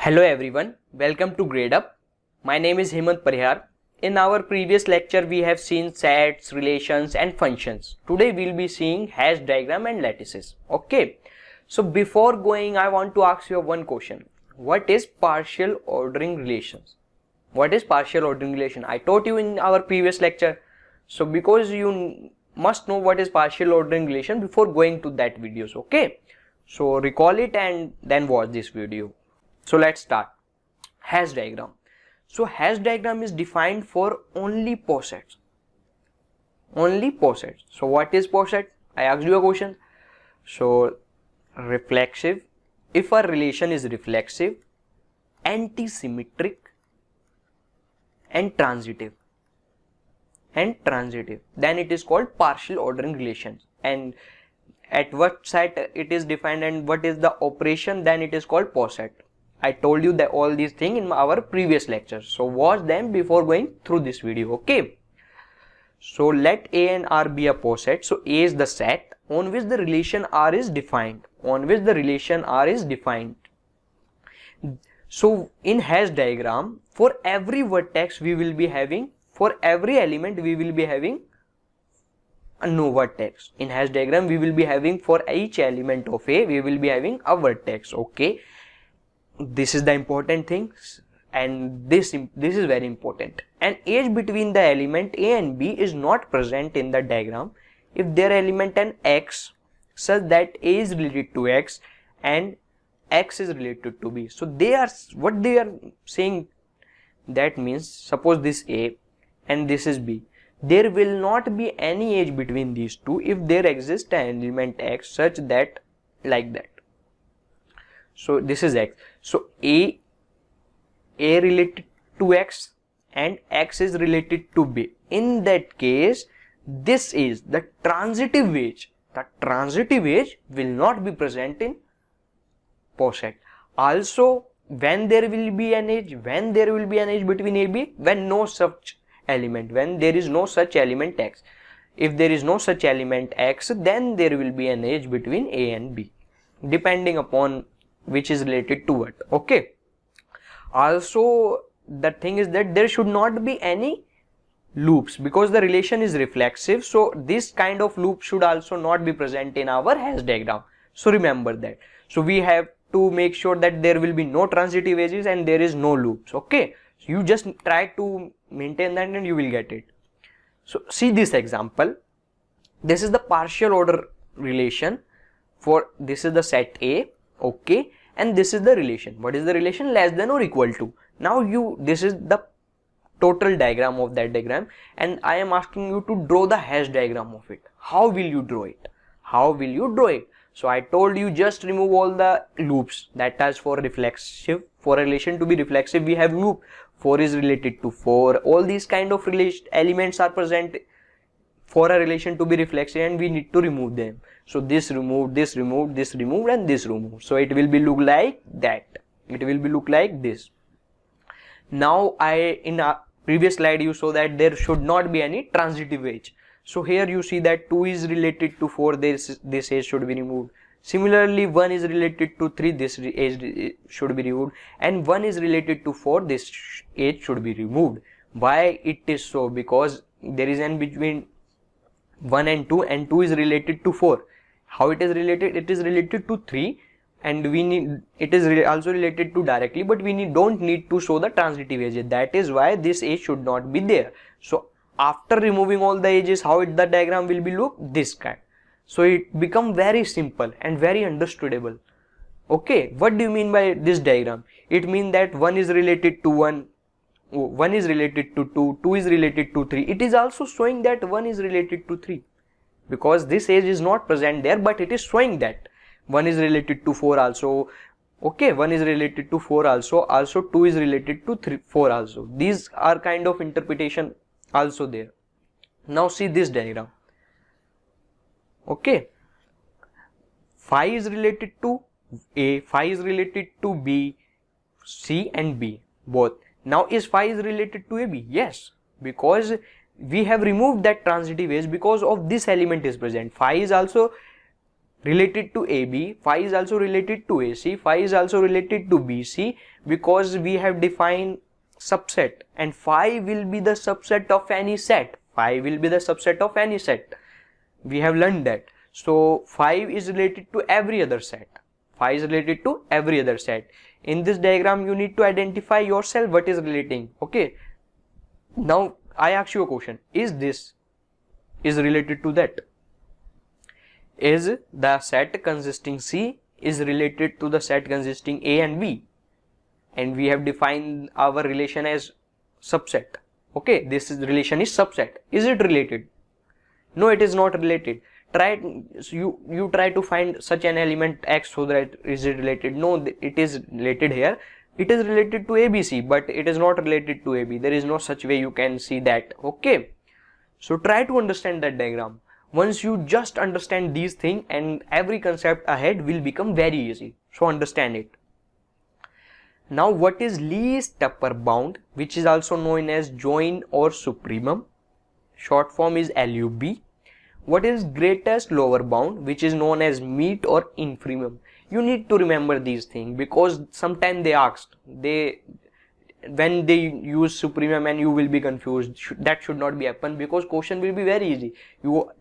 Hello everyone, welcome to Grade Up. My name is Hemant Parihar. In our previous lecture we have seen sets, relations and functions. Today we will be seeing hash diagram and lattices. Okay. So before going, I want to ask you one question. What is partial ordering relations? What is partial ordering relation? I taught you in our previous lecture. So because you must know what is partial ordering relation before going to that videos. Okay. So recall it and then watch this video. So let's start. Hash diagram. So hash diagram is defined for only posets. Only posets. So what is poset? I asked you a question. So reflexive. If a relation is reflexive, anti-symmetric and transitive, then it is called partial ordering relations. And at what set it is defined and what is the operation, then it is called poset. I told you that all these things in our previous lectures. So watch them before going through this video. Okay. So let A and R be a poset. So A is the set on which the relation R is defined. So in hash diagram, for every vertex we will be having, for every element we will be having a no vertex. In hash diagram we will be having, for each element of A we will be having a vertex. Okay. This is the important thing, and this is very important. An edge between the element A and B is not present in the diagram if their element an X such that A is related to X and X is related to B. So what they are saying, that means suppose this A and this is B, there will not be any edge between these two if there exists an element X such that, like that. So this is X. So A related to X and X is related to B. In that case, this is the transitive edge. The transitive edge will not be present in poset. Also, when there will be an edge, between A and B, when no such element, when there is no such element X. If there is no such element X, then there will be an edge between A and B, depending upon which is related to what. Okay. Also, the thing is that there should not be any loops because the relation is reflexive. So this kind of loop should also not be present in our hash diagram. So remember that. So we have to make sure that there will be no transitive edges and there is no loops. Okay. So you just try to maintain that and you will get it. So see this example. This is the partial order relation for, this is the set A. Okay, and this is the relation. What is the relation? Less than or equal to. Now this is the total diagram of that diagram, and I am asking you to draw the hash diagram of it. How will you draw it? So I told you just remove all the loops. That is for reflexive. For a relation to be reflexive, we have loop. 4 is related to 4. All these kind of elements are present for a relation to be reflexive, and we need to remove them. So this removed, this removed, this removed, and this removed. So it will be look like that. It will be look like this. Now in a previous slide you saw that there should not be any transitive edge. So here you see that 2 is related to 4. This edge should be removed. Similarly, 1 is related to 3. This edge should be removed, and 1 is related to 4. This edge should be removed. Why it is so? Because there is an between 1 and 2, and 2 is related to 4. How it is related? It is related to 3, and it is also related to directly, but we don't need to show the transitive edges. That is why this edge should not be there. So after removing all the edges, how the diagram will be look this kind. So it become very simple and very understandable. Okay, what do you mean by this diagram? It means that 1 is related to 1. 1 is related to 2, 2 is related to 3. It is also showing that 1 is related to 3 because this edge is not present there, but it is showing that 1 is related to 4 also. Okay, 1 is related to 4 also 2 is related to 4 also. These are kind of interpretation also there. Now see this diagram. Okay, phi is related to A, phi is related to B, C and B both. Now is phi is related to AB? Yes, because we have removed that transitive edge because of this element is present. Phi is also related to AB, phi is also related to AC, phi is also related to BC, because we have defined subset, and phi will be the subset of any set. Phi will be the subset of any set. We have learned that. So phi is related to every other set. Phi is related to every other set. In this diagram, you need to identify yourself what is relating. Okay. Now I ask you a question. Is this is related to that? Is the set consisting C is related to the set consisting A and B? And we have defined our relation as subset. Okay, this relation is subset. Is it related? No, it is not related. You try to find such an element X, so that is it related? No, it is related here. It is related to ABC, but it is not related to AB. There is no such way you can see that. Okay, so try to understand that diagram. Once you just understand these things, and every concept ahead will become very easy. So understand it. Now, what is least upper bound, which is also known as join or supremum? Short form is LUB. What is greatest lower bound, which is known as meet or infimum? You need to remember these things, because sometimes they asked, when they use supremum, and you will be confused. That should not be happen, because question will be very easy. You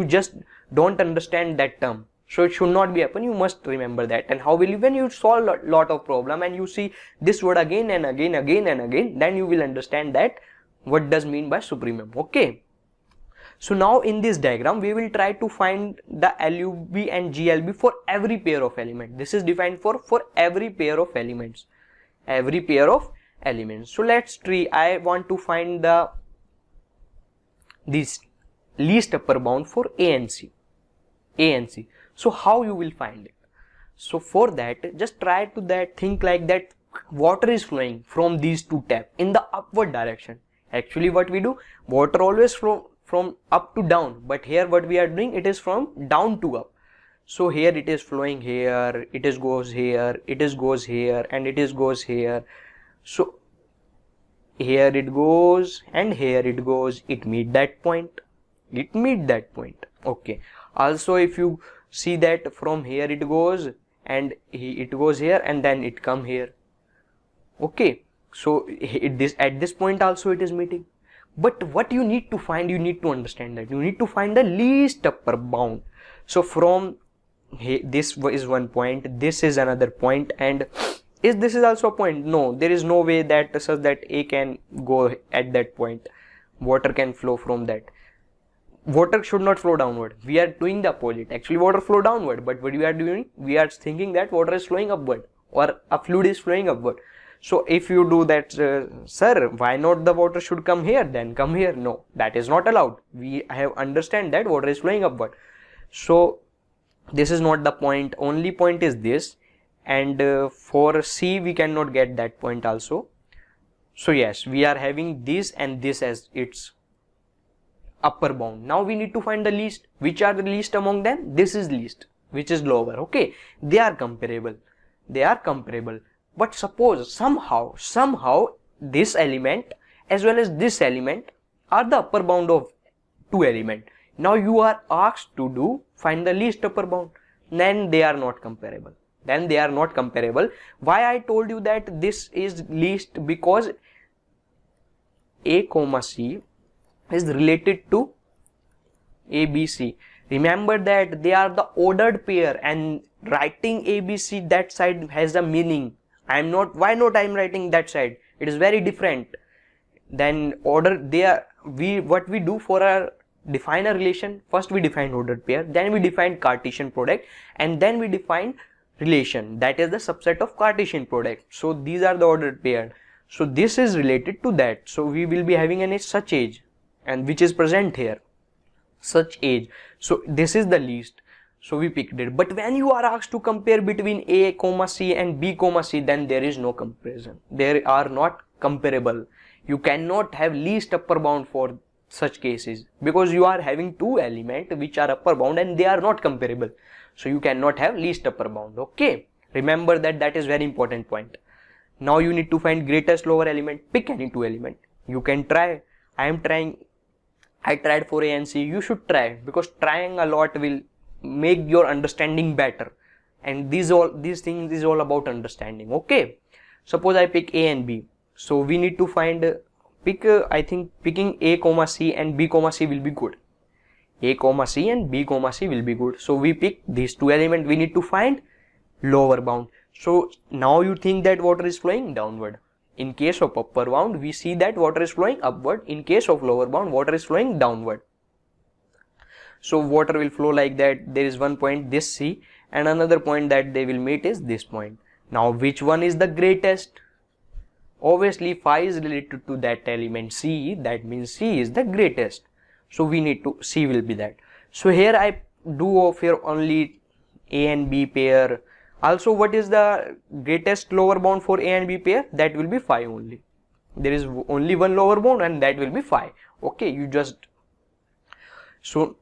just don't understand that term. So it should not be happen. You must remember that. And how will you, when you solve a lot of problem and you see this word again and again, then you will understand that what does mean by supremum. Okay. So now in this diagram, we will try to find the LUB and GLB for every pair of elements. This is defined for every pair of elements. Every pair of elements. So let's try. I want to find this least upper bound for A and C. So how you will find it? So for that, just try to think like that water is flowing from these two taps in the upward direction. Actually, what we do, water always flow from up to down, but here what we are doing, it is from down to up. So here it is flowing here, it is goes here, it is goes here, and it is goes here. So here it goes and here it goes. It meet that point. Okay. Also, if you see that from here it goes and it goes here and then it come here. Okay. So at this point also it is meeting. But what you need to find, you need to understand that you need to find the least upper bound. So from this is one point, this is another point, and this is also a point. No, there is no way that such that A can go at that point. Water can flow from that. Water should not flow downward. We are doing the opposite. Actually, water flow downward, but what we are doing, we are thinking that water is flowing upward or a fluid is flowing upward. So if you do that, sir, why not the water should come here, then come here? No, that is not allowed. We have understand that water is flowing upward. So this is not the point. Only point is this, and for C we cannot get that point also. So yes, we are having this and this as its upper bound. Now we need to find the least. Which are the least among them? This is least, which is lower. Okay, they are comparable. But suppose somehow this element as well as this element are the upper bound of two elements. Now you are asked to find the least upper bound. Then they are not comparable. Why I told you that this is least? Because A comma C is related to ABC. Remember that they are the ordered pair, and writing ABC that side has a meaning. Why not I'm writing that side? It is very different. Then order, what we do for our define a relation, first we define ordered pair, then we define Cartesian product, and then we define relation, that is the subset of Cartesian product. So these are the ordered pair. So this is related to that. So we will be having an such age, and which is present here, such age. So this is the least. So we picked it. But when you are asked to compare between A comma C and B comma C, then there is no comparison. They are not comparable. You cannot have least upper bound for such cases, because you are having two elements which are upper bound and they are not comparable. So you cannot have least upper bound. Okay, remember that is very important point. Now you need to find greatest lower element. Pick any two element. You can try. I tried for A and C. You should try, because trying a lot will make your understanding better, and these things is all about understanding. Okay, suppose I pick A and B, so we need to find I think picking A comma C and B comma C will be good. A comma C and B comma C will be good. So we pick these two elements. We need to find lower bound. So now you think that water is flowing downward. In case of upper bound, we see that water is flowing upward. In case of lower bound, water is flowing downward. So water will flow like that. There is one point, this C, and another point that they will meet is this point. Now which one is the greatest? Obviously phi is related to that element C, that means C is the greatest. So we need to, C will be that. So here I do of here only A and B pair. Also, what is the greatest lower bound for A and B pair? That will be phi only. There is only one lower bound and that will be phi. Okay, you just, so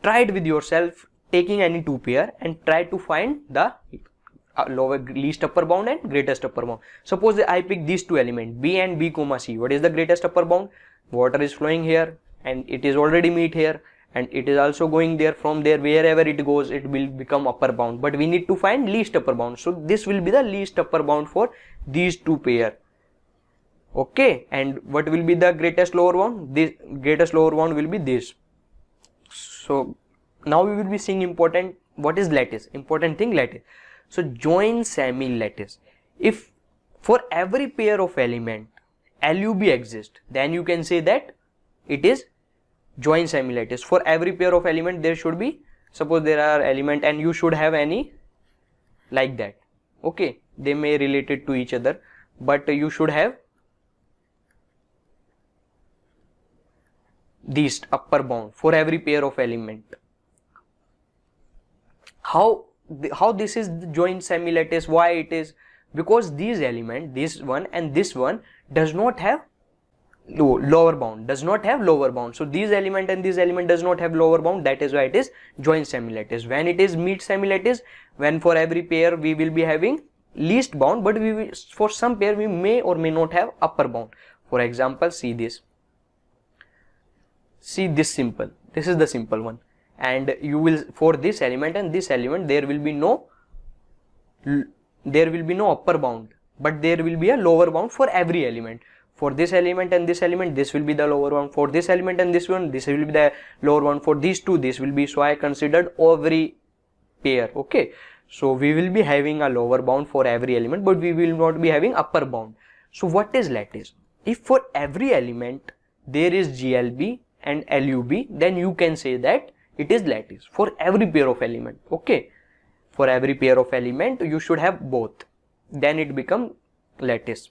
try it with yourself, taking any two pair and try to find the least upper bound and greatest upper bound. Suppose I pick these two elements, B and B comma C. What is the greatest upper bound? Water is flowing here and it is already meet here, and it is also going there. From there, wherever it goes, it will become upper bound, but we need to find least upper bound. So this will be the least upper bound for these two pair. Okay, and what will be the greatest lower bound? This greatest lower bound will be this. So now we will be seeing important, what is lattice, important thing, lattice. So join semi-lattice. If for every pair of element LUB exists, then you can say that it is join semi-lattice. For every pair of element there should be, suppose there are element and you should have any like that. Okay, they may relate it to each other, but you should have these upper bound for every pair of element. How this is the joint semi-lattice? Why it is? Because these element, this one and this one, does not have lower bound, does not have lower bound. So these element and this element does not have lower bound. That is why it is joint semi-lattice. When it is meet semi-lattice, when for every pair we will be having least bound, but we will, for some pair we may or may not have upper bound. For example, see this. See this simple. This is the simple one. And you will, for this element and this element, there will be no upper bound, but there will be a lower bound for every element. For this element and this element, this will be the lower bound. For this element and this one, this will be the lower bound. For these two, this will be. So I considered every pair. Okay, so we will be having a lower bound for every element, but we will not be having upper bound. So what is lattice? If for every element there is GLB and LUB, then you can say that it is lattice for every pair of element. Okay, for every pair of element you should have both, then it become lattice.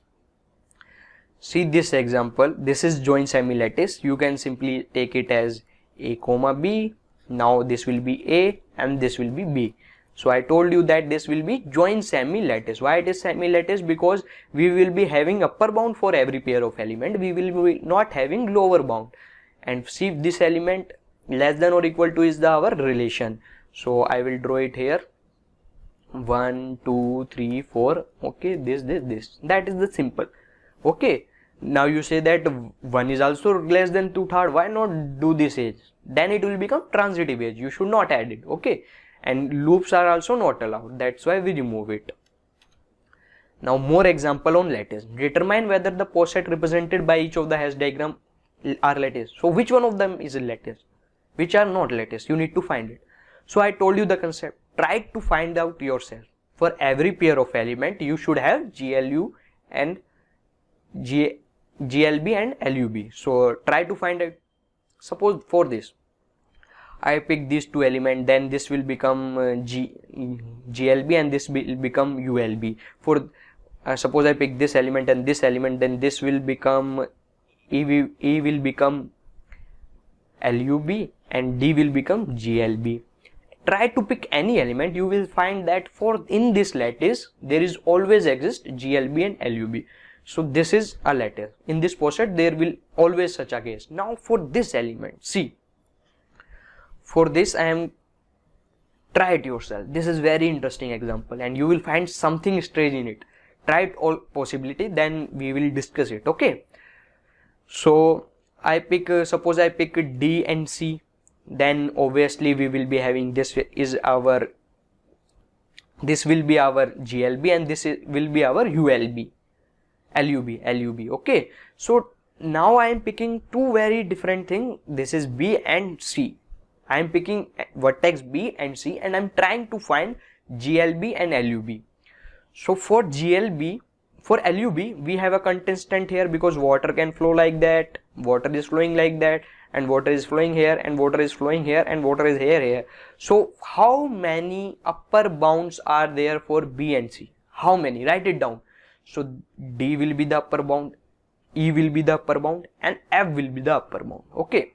See this example, this is joint semi-lattice. You can simply take it as A comma B. Now this will be A and this will be B. So I told you that this will be joint semi-lattice. Why it is semi-lattice? Because we will be having upper bound for every pair of element, we will be not having lower bound. And see, this element less than or equal to is our relation. So I will draw it here, 1 2 3 4. Okay, this that is the simple. Okay, now you say that 1 is also less than 2/3. Why not do this edge? Then it will become transitive edge. You should not add it. Okay, and loops are also not allowed. That's why we remove it. Now more example on lattice. Determine whether the poset represented by each of the hash diagram are lattice. So which one of them is a lattice? Which are not lattice? You need to find it. So I told you the concept. Try to find out yourself. For every pair of element, you should have GLU and GLB and LUB. So try to find it. Suppose for this, I pick these two elements, then this will become GLB and this will become ULB. For suppose I pick this element and this element, then this will become E will become LUB and D will become GLB. Try to pick any element, you will find that for in this lattice there is always exist GLB and LUB. So this is a lattice. In this poset there will always such a case. Now for this element, see, for this I am, try it yourself. This is very interesting example and you will find something strange in it. Try it all possibility, then we will discuss it. Okay, so I pick suppose I pick D and C. then obviously we will be having this will be our GLB, and will be our LUB. Okay, so now I am picking two very different things. This is B and C. I am picking vertex B and C, and I am trying to find GLB and LUB. So for LUB, we have a constant here, because water can flow like that, water is flowing like that, and water is flowing here, and water is flowing here, and water is here. So how many upper bounds are there for B and C? How many? Write it down. So D will be the upper bound, E will be the upper bound, and F will be the upper bound. Okay,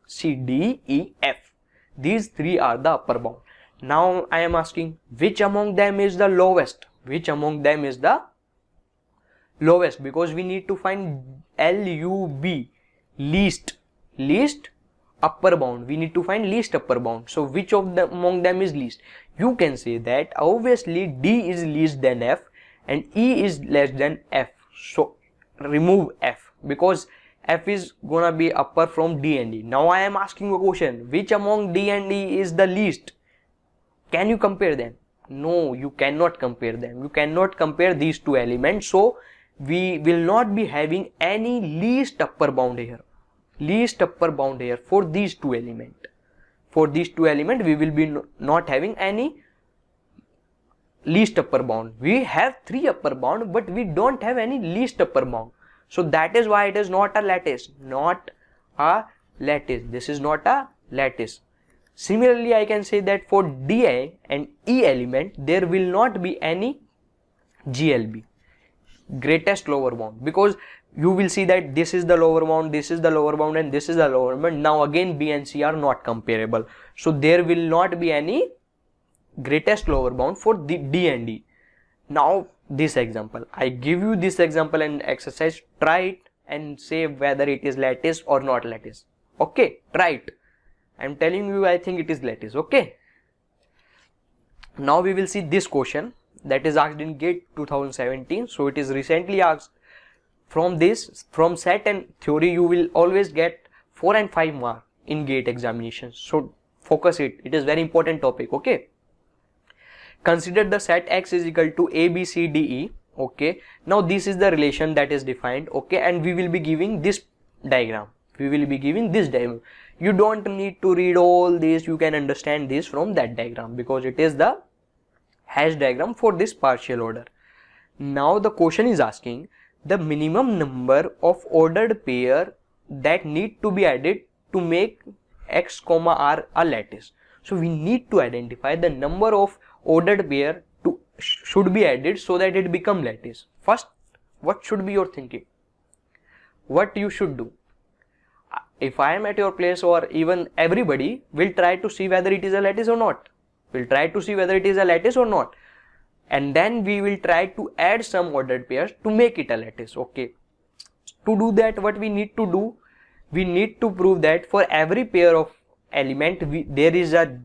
C, D, E, F. These three are the upper bound. Now I am asking, which among them is the lowest? Which among them is the lowest? Because we need to find LUB, least upper bound. We need to find least upper bound. So which of them among them is least? You can say that obviously D is least than F and E is less than F. So remove F, because F is gonna be upper from D and E. Now I am asking a question, which among D and E is the least? Can you compare them? No, you cannot compare them. You cannot compare these two elements. So we will not be having any least upper bound here. Least upper bound here for these two elements. For these two elements, we will be not having any least upper bound. We have three upper bound, but we don't have any least upper bound. So that is why it is not a lattice. Not a lattice. This is not a lattice. Similarly, I can say that for DI and E element, there will not be any GLB, greatest lower bound, because you will see that this is the lower bound, this is the lower bound, and this is the lower bound. Now again B and C are not comparable. So there will not be any greatest lower bound for the D and E. Now this example, I give you this example and exercise, try it and say whether it is lattice or not lattice. Okay, try it. I am telling you, I think it is lattice. Okay. Now we will see this question that is asked in GATE 2017. So it is recently asked. From set and theory, you will always get 4 and 5 marks in GATE examinations. So focus it. It is very important topic. Okay. Consider the set X is equal to A, B, C, D, E. Okay. Now this is the relation that is defined. Okay. And we will be giving this diagram. You don't need to read all this. You can understand this from that diagram, because it is the hash diagram for this partial order. Now the question is asking the minimum number of ordered pair that need to be added to make X, R a lattice. So we need to identify the number of ordered pair should be added so that it become lattice. First, what should be your thinking? What you should do? If I am at your place, or even everybody will try to see whether it is a lattice or not. And then we will try to add some ordered pairs to make it a lattice. Okay. To do that, what we need to do? We need to prove that for every pair of element, there is a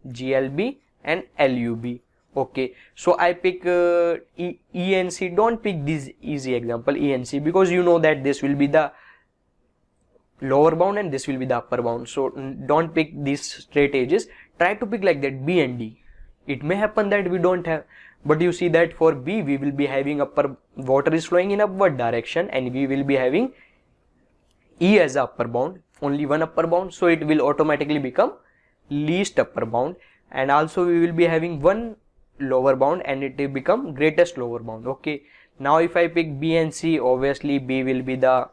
GLB and LUB. Okay. So I pick E and C. Don't pick this easy example E and C, because you know that this will be the lower bound and this will be the upper bound. So don't pick these straight edges. Try to pick like that B and D. It may happen that we don't have, but you see that for B we will be having water is flowing in upward direction, and we will be having E as upper bound, only one upper bound, so it will automatically become least upper bound. And also we will be having one lower bound, and it will become greatest lower bound. Okay. Now if I pick B and C, obviously B will be the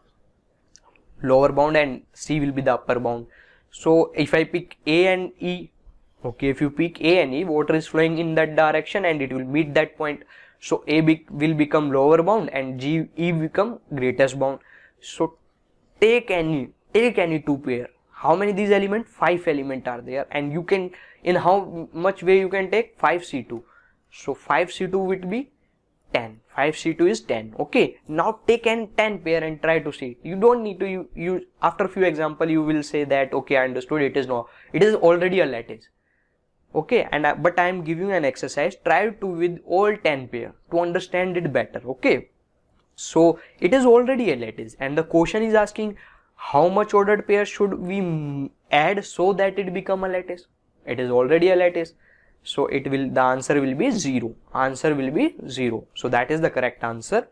lower bound and C will be the upper bound. So if I pick A and E, okay, if you pick A and E, water is flowing in that direction and it will meet that point. So A will become lower bound and E become greatest bound. So take any two pair. How many these elements? 5 elements are there, and you can, in how much way you can take? 5C2. So 5C2 would be 10. 5C2 is 10. Okay. Now take 10 pair and try to see. You don't need to use, after few example you will say that okay, I understood, it is already a lattice. Okay. But I am giving an exercise. Try to with all 10 pair to understand it better. Okay. So it is already a lattice, and the question is asking How much ordered pair should we add so that it become a lattice? It is already a lattice, so the answer will be 0. Answer will be 0. So that is the correct answer.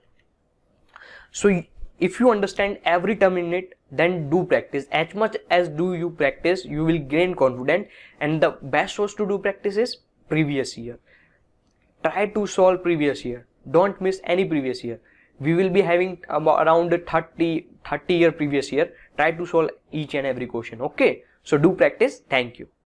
So if you understand every term in it, then do practice. As much as do you practice, you will gain confidence, and the best source to do practice is previous year. Try to solve previous year. Don't miss any previous year. We will be having around 30 year previous year. Try to solve each and every question. Okay, so do practice. Thank you.